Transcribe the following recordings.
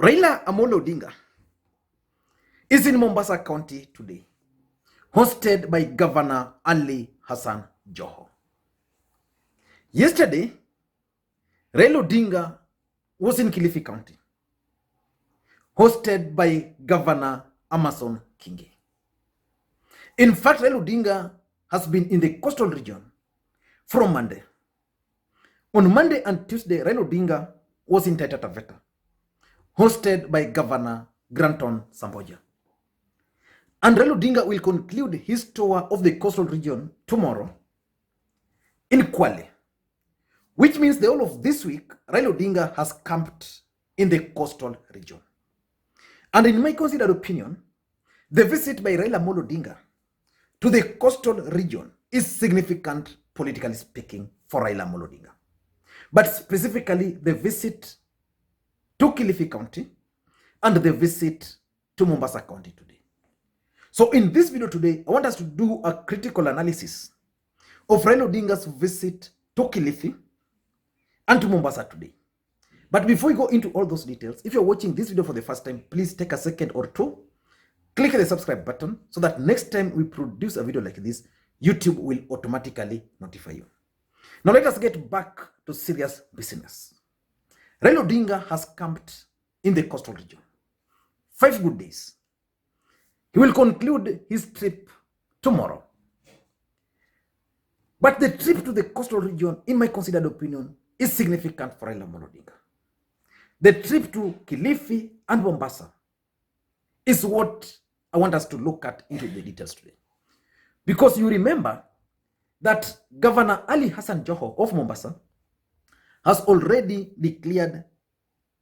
Raila Odinga is in Mombasa County today, hosted by Governor Hassan Joho. Yesterday, Raila Odinga was in Kilifi County, hosted by Governor Amason Kingi. In fact, Raila Odinga has been in the coastal region from Monday. On Monday and Tuesday, Raila Odinga was in Taita Taveta, hosted by Governor Granton Samboja. And Raila Odinga will conclude his tour of the coastal region tomorrow in Kwale, which means the whole of this week, Raila Odinga has camped in the coastal region. And in my considered opinion, the visit by Raila Odinga to the coastal region is significant, politically speaking, for Raila Odinga. But specifically, the visit to Kilifi County and the visit to Mombasa County today. So in this video today, I want us to do a critical analysis of Raila Odinga's visit to Kilifi and to Mombasa today. But before we go into all those details, if you're watching this video for the first time, please take a second or two, click the subscribe button so that next time we produce a video like this, YouTube will automatically notify you. Now let us get back to serious business. Raila Odinga has camped in the coastal region. 5 good days. He will conclude his trip tomorrow. But the trip to the coastal region, in my considered opinion, is significant for Raila Odinga. The trip to Kilifi and Mombasa is what I want us to look at into the details today. Because you remember that Governor Hassan Joho of Mombasa has already declared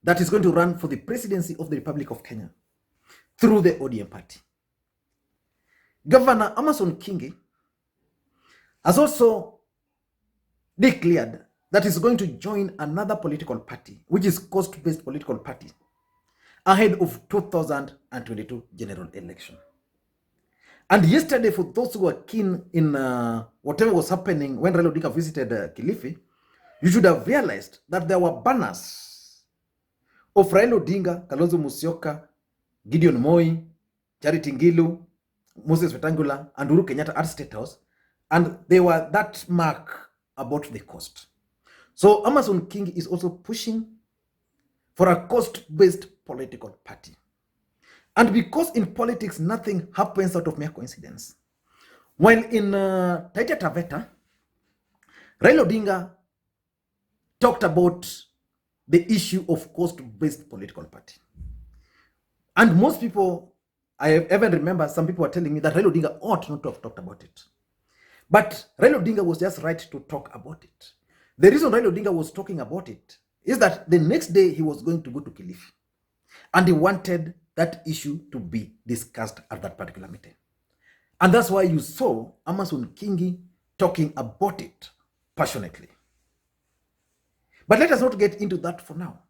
that he's going to run for the presidency of the Republic of Kenya through the ODM party. Governor Amason Kingi has also declared that he's going to join another political party, which is coast-based political party, ahead of 2022 general election. And yesterday, for those who were keen in whatever was happening when Raila Odinga visited Kilifi, you should have realized that there were banners of Raila Odinga, Kalonzo Musyoka, Gideon Moi, Charity Ngilu, Moses Wetangula, and Uhuru Kenyatta at State House, and they were that mark about the coast. So Amason Kingi is also pushing for a coast-based political party. And because in politics, nothing happens out of mere coincidence. While in Taita Taveta, Raila Odinga talked about the issue of coast-based political party. And most people, I even remember some people were telling me that Raila Odinga ought not to have talked about it. But Raila Odinga was just right to talk about it. The reason Raila Odinga was talking about it is that the next day he was going to go to Kilifi. And he wanted that issue to be discussed at that particular meeting. And that's why you saw Amason Kingi talking about it passionately. But let us not get into that for now.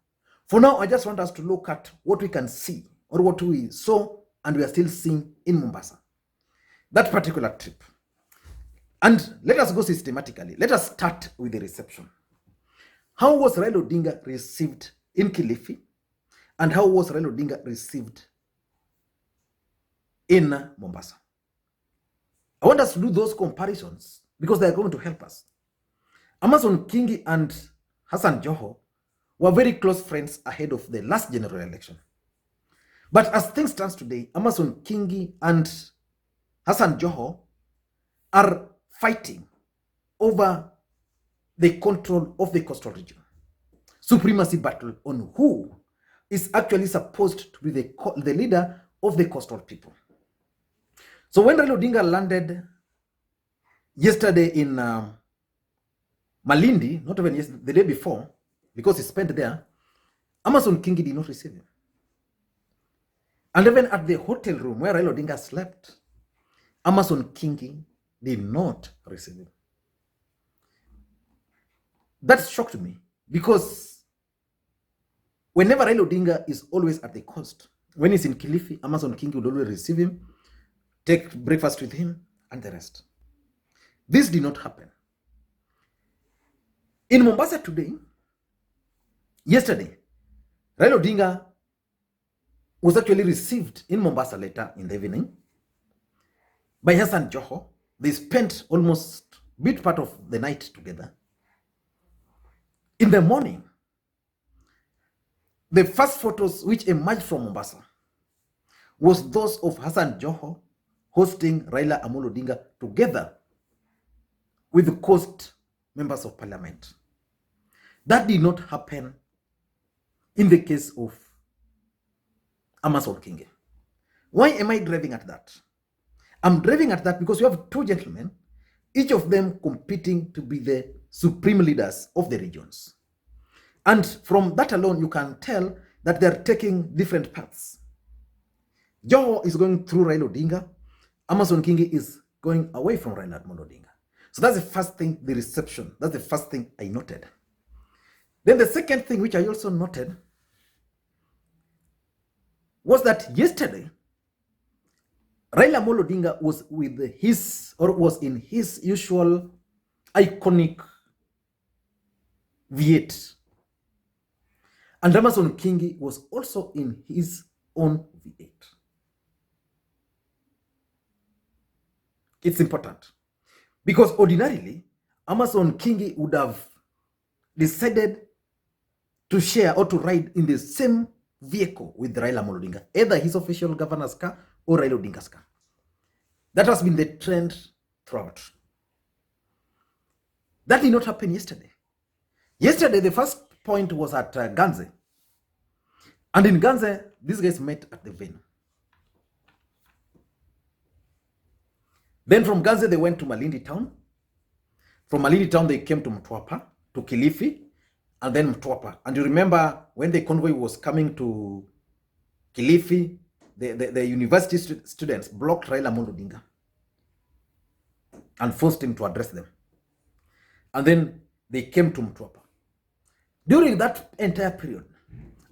For now, I just want us to look at what we can see or what we saw and we are still seeing in Mombasa. That particular trip. And let us go systematically. Let us start with the reception. How was Raila Odinga received in Kilifi? And how was Raila Odinga received in Mombasa? I want us to do those comparisons because they are going to help us. Amason Kingi and Hassan Joho were very close friends ahead of the last general election. But as things stand today, Amason Kingi and Hassan Joho are fighting over the control of the coastal region. Supremacy battle on who is actually supposed to be the leader of the coastal people. So when Raila Odinga landed yesterday in Malindi, not even yesterday, the day before, because he spent there, Amason Kingi did not receive him. And even at the hotel room where Raila Odinga slept, Amason Kingi did not receive him. That shocked me because whenever Raila Odinga is always at the coast, when he's in Kilifi, Amason Kingi would always receive him, take breakfast with him, and the rest. This did not happen. In Mombasa today, yesterday, Raila Odinga was actually received in Mombasa later in the evening by Hassan Joho. They spent almost bit part of the night together. In the morning, the first photos which emerged from Mombasa was those of Hassan Joho hosting Raila Amolo Odinga together with the coast members of parliament. That did not happen in the case of Amason Kingi. Why am I driving at that? I'm driving at that because you have two gentlemen, each of them competing to be the supreme leaders of the regions. And from that alone, you can tell that they're taking different paths. Joho is going through Raila Odinga. Amason Kingi is going away from Raila Odinga. So that's the first thing, the reception. That's the first thing I noted. Then the second thing which I also noted was that yesterday, Raila Odinga was was in his usual iconic V8. And Amason Kingi was also in his own V8. It's important because ordinarily, Amason Kingi would have decided to share or to ride in the same vehicle with Raila Odinga, either his official governor's car or Raila Odinga's car. That has been the trend throughout. That did not happen yesterday. Yesterday, the first point was at Ganze. And in Ganze, these guys met at the venue. Then from Ganze, they went to Malindi town. From Malindi town, they came to Mtwapa, to Kilifi, and then Mtwapa. And you remember when the convoy was coming to Kilifi, the university students blocked Raila Odinga and forced him to address them. And then they came to Mtwapa. During that entire period,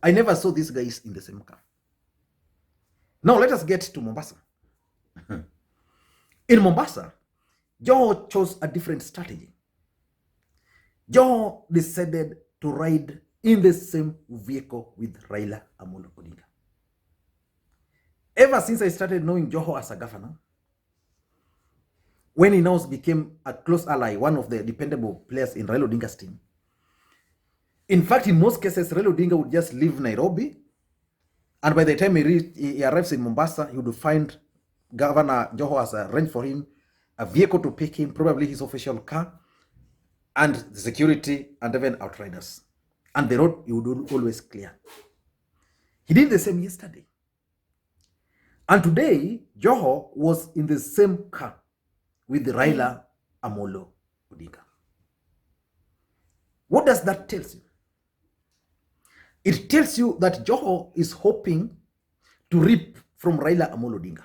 I never saw these guys in the same car. Now let us get to Mombasa. In Mombasa, Joho chose a different strategy. Joho decided to ride in the same vehicle with Raila Amolo Odinga. Ever since I started knowing Joho as a governor, when he now became a close ally, one of the dependable players in Raila Odinga's team. In fact, in most cases, Raila Odinga would just leave Nairobi, and by the time he arrives in Mombasa, he would find Governor Joho has arranged for him a vehicle to pick him, probably his official car, and the security, and even outriders. And the road he would always clear. He did the same yesterday. And today, Joho was in the same car with Raila Amolo Odinga. What does that tell you? It tells you that Joho is hoping to reap from Raila Amolo Odinga.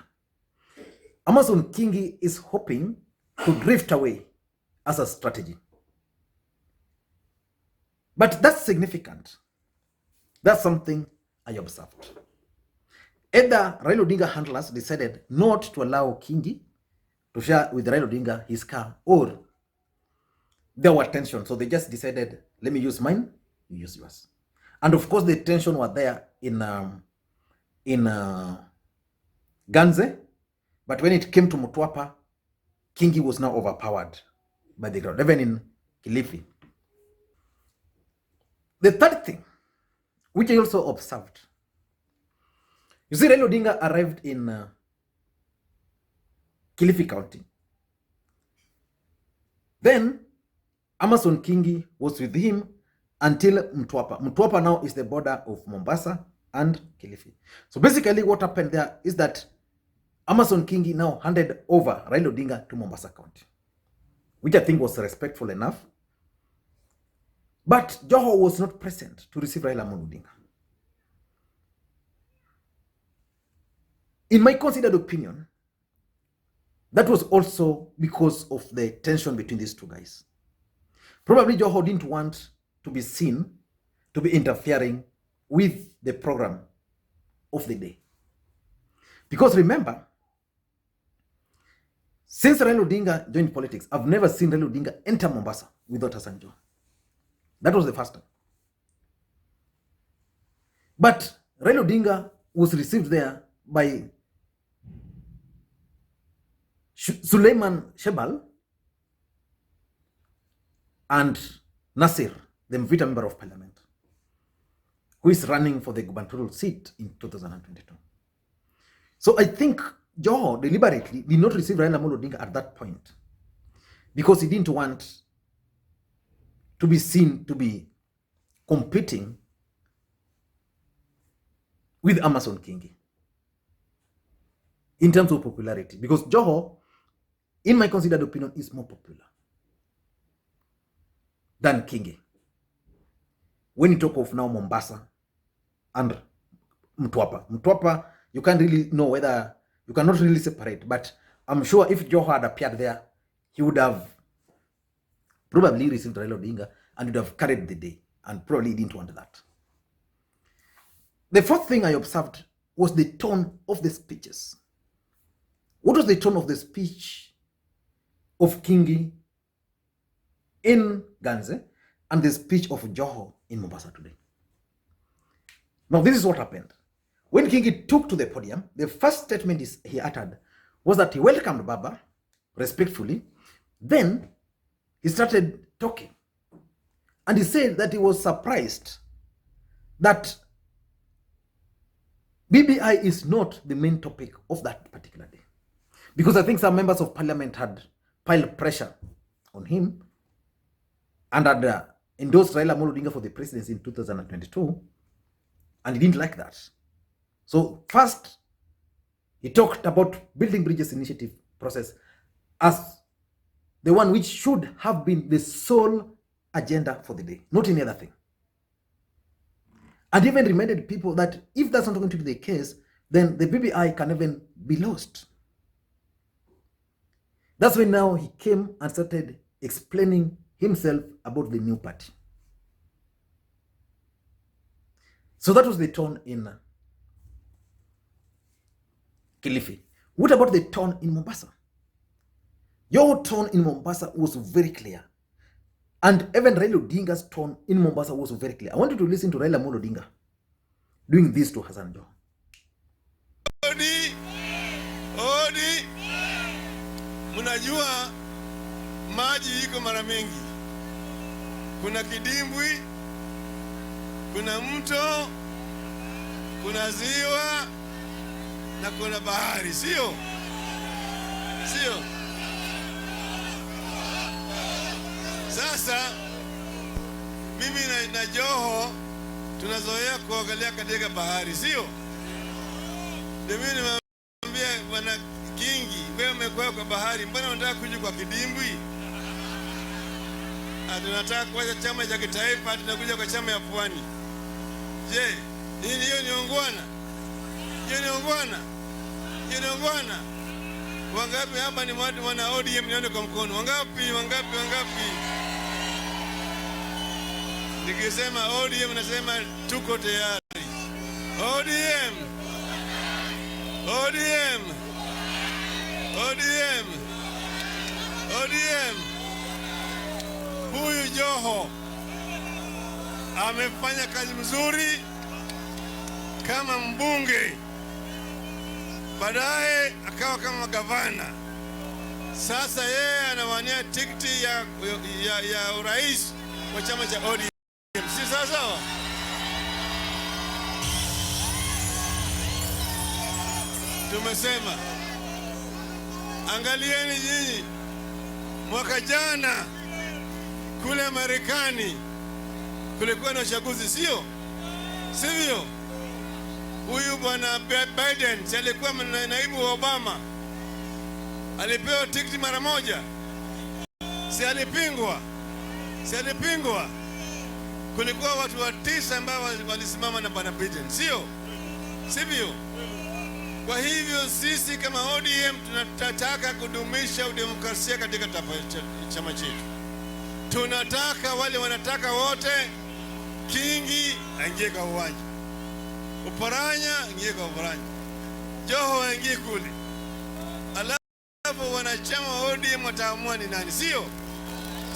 Amason Kingi is hoping to drift away as a strategy. But that's significant. That's something I observed. Either Raila Odinga handlers decided not to allow Kingi to share with Raila Odinga his car, or there were tension. So they just decided, let me use mine, you use yours. And of course, the tension was there in Ganze. But when it came to Mtwapa, Kingi was now overpowered by the crowd, even in Kilifi. The third thing, which I also observed, you see, Raila Odinga arrived in Kilifi County. Then Amason Kingi was with him until Mtwapa. Mtwapa now is the border of Mombasa and Kilifi. So basically what happened there is that Amason Kingi now handed over Raila Odinga to Mombasa County, which I think was respectful enough. But Joho was not present to receive Raila Odinga. In my considered opinion, that was also because of the tension between these two guys. Probably Joho didn't want to be seen to be interfering with the program of the day. Because remember, since Raila Odinga joined politics, I've never seen Raila Odinga enter Mombasa without Hassan Joho. That was the first time. But Raila Odinga was received there by Suleiman Shebal and Nasir, the Mvita member of parliament, who is running for the gubernatorial seat in 2022. So I think Joho deliberately did not receive Raila Odinga at that point because he didn't want to be seen to be competing with Amason Kingi in terms of popularity, because Joho, in my considered opinion, is more popular than Kingi. When you talk of now Mombasa and Mtwapa, you can't really know whether, you cannot really separate, but I'm sure if Joho had appeared there, he would have probably received Raila Odinga and would have carried the day, and probably didn't want that. The fourth thing I observed was the tone of the speeches. What was the tone of the speech of Kingi in Ganze and the speech of Joho in Mombasa today? Now, this is what happened. When Kingi took to the podium, the first statement he uttered was that he welcomed Baba respectfully. Then he started talking. And he said that he was surprised that BBI is not the main topic of that particular day. Because I think some members of parliament had piled pressure on him and had endorsed Raila Odinga for the presidency in 2022, and he didn't like that. So first, he talked about building bridges initiative process as the one which should have been the sole agenda for the day, not any other thing. And even reminded people that if that's not going to be the case, then the BBI can even be lost. That's when now he came and started explaining himself about the new party. So that was the tone in Kilifi. What about the tone in Mombasa? Your tone in Mombasa was very clear. And even Raila Odinga's tone in Mombasa was very clear. I want you to listen to Raila Odinga doing this to Hassan Joho. Odi, munajua maji iko mara mengi. Kuna kidimbwi, kuna mto, kuna ziwa, na kuna bahari, sio? Sio? Sasa mimi na Joho tunazoea kuogelea katika bahari, sio? Ndio mimi nimemwambia bwana Kingi, wewe umekuwa kwa bahari, mbona unataka kuja kwa kidimbwi? Tunataka kuacha chama cha kitaifa, tunakuja kwa chama ya pwani. Je, hiyo ni ongwana? Hiyo ni ongwana? Hiyo ni ongwana? Wangapi hapa ni watu wana ODM, nione kwa mkono? Wangapi? Wangapi? Wangapi? Nikisema ODM nasema tuko tayari. ODM. ODM. ODM. ODM. Huyu Joho amefanya kazi mzuri kama mbunge, baadaye akawa kama gavana. Sasa yeye anawania tikiti ya urais wa chama cha ODM. Si sawa? Tumesema angalieni nyinyi, mwaka jana kule Marekani kulikuwa na uchaguzi, sio? Sivyo? Huyu bwana Biden alikuwa naibu wa Obama, alipewa tikiti mara moja. Si alipingwa? Si alipingwa? Kulikuwa watu 9 ambao walisimama na bwana Biden, sio? Sivyo? Kwa hivyo sisi kama ODM tunataka kudumisha udemokrasia katika chama chetu. Tunataka wale wanataka wote, Kingi aingie kwa uwanja, Uparanya aingie kwa Uparanya, Joho aingie kule, alafu wanachama wa ODM wataamua ni nani, sio?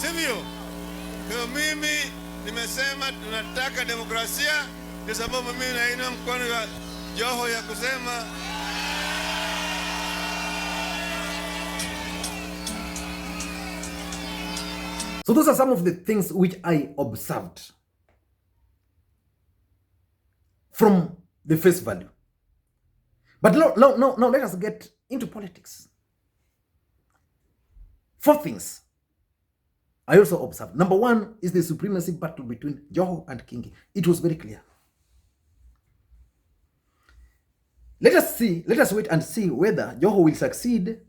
Sivyo? Kwa mimi nimesema tunataka demokrasia, kwa sababu mimi nainua mkono wa Joho ya kusema So those are some of the things which I observed from the face value. But now let us get into politics. 4 things I also observed. Number 1 is the supremacy battle between Joho and Kingi. It was very clear. Let us wait and see whether Joho will succeed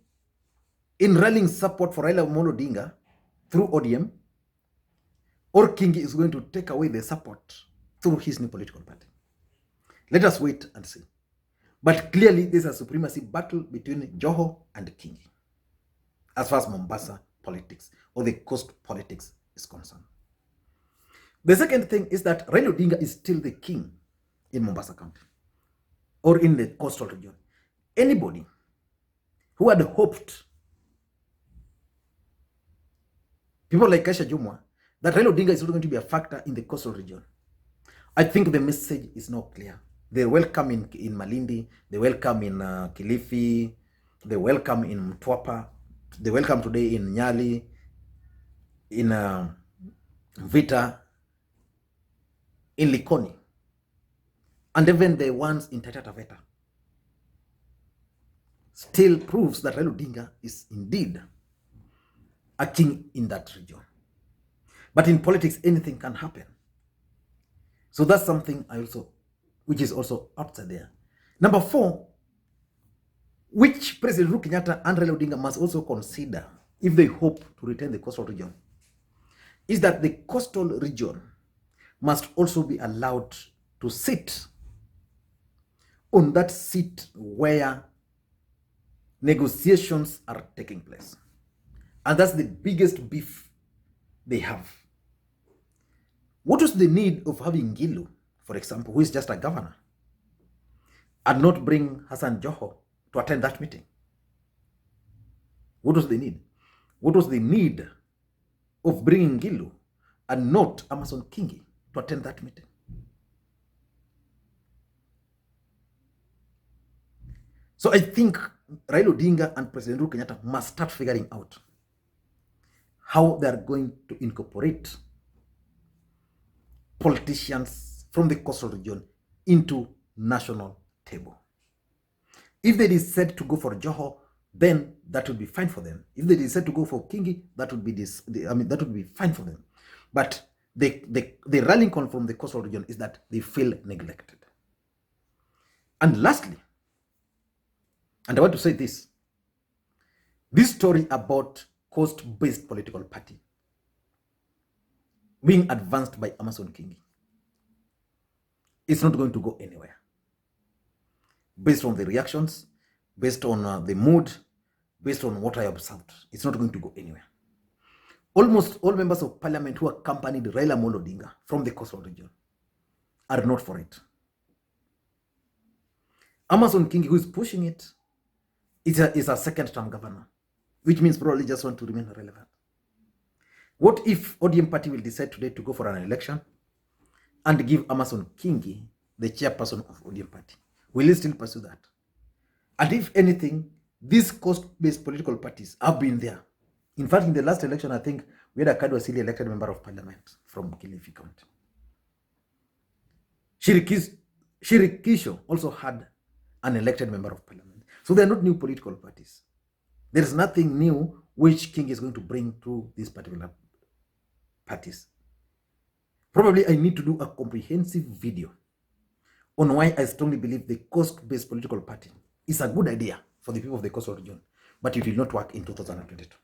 in rallying support for Raila Odinga through ODM, or Kingi is going to take away the support through his new political party. Let us wait and see. But clearly, there's a supremacy battle between Joho and Kingi, as far as Mombasa politics or the coast politics is concerned. The second thing is that Raila Odinga is still the king in Mombasa County or in the coastal region. Anybody who had hoped, people like Kasha Jumwa, that Raila Odinga is not going to be a factor in the coastal region, I think the message is now clear. They welcome in Malindi, they welcome in Kilifi, they welcome in Mtwapa, they welcome today in Nyali, in Vita, in Likoni, and even the ones in Taita Taveta. Still proves that Raila Odinga is indeed a king in that region. But in politics, anything can happen. So that's something which is also outside there. Number 4, which President Uhuru Kenyatta and Raila Odinga must also consider if they hope to retain the coastal region, is that the coastal region must also be allowed to sit on that seat where negotiations are taking place. And that's the biggest beef they have. What is the need of having Ngilu, for example, who is just a governor, and not bring Hassan Joho to attend that meeting? What was the need? What was the need of bringing Ngilu and not Amason Kingi to attend that meeting? So I think Raila Odinga and President Uhuru Kenyatta must start figuring out how they are going to incorporate politicians from the coastal region into national table. If they decide to go for Joho, then that would be fine for them. If they decide to go for Kingi, that would be fine for them. But the rallying call from the coastal region is that they feel neglected. And lastly, and I want to say this story about coast-based political party being advanced by Amason Kingi is not going to go anywhere. Based on the reactions, based on the mood, based on what I observed, it's not going to go anywhere. Almost all members of parliament who accompanied Raila Odinga from the coastal region are not for it. Amason Kingi, who is pushing it, is a second-term governor, which means probably just want to remain relevant. What if ODM party will decide today to go for an election and give Amason Kingi the chairperson of ODM party? Will he still pursue that? And if anything, these coast-based political parties have been there. In fact, in the last election, I think we had a Kadwasili elected member of parliament from Kilifi County. Shirikisho also had an elected member of parliament. So they are not new political parties. There is nothing new which King is going to bring to these particular parties. Probably I need to do a comprehensive video on why I strongly believe the coast-based political party is a good idea for the people of the coastal region, but it will not work in 2022.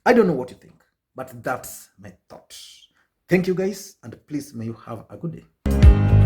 I don't know what you think, but that's my thought. Thank you guys, and please may you have a good day.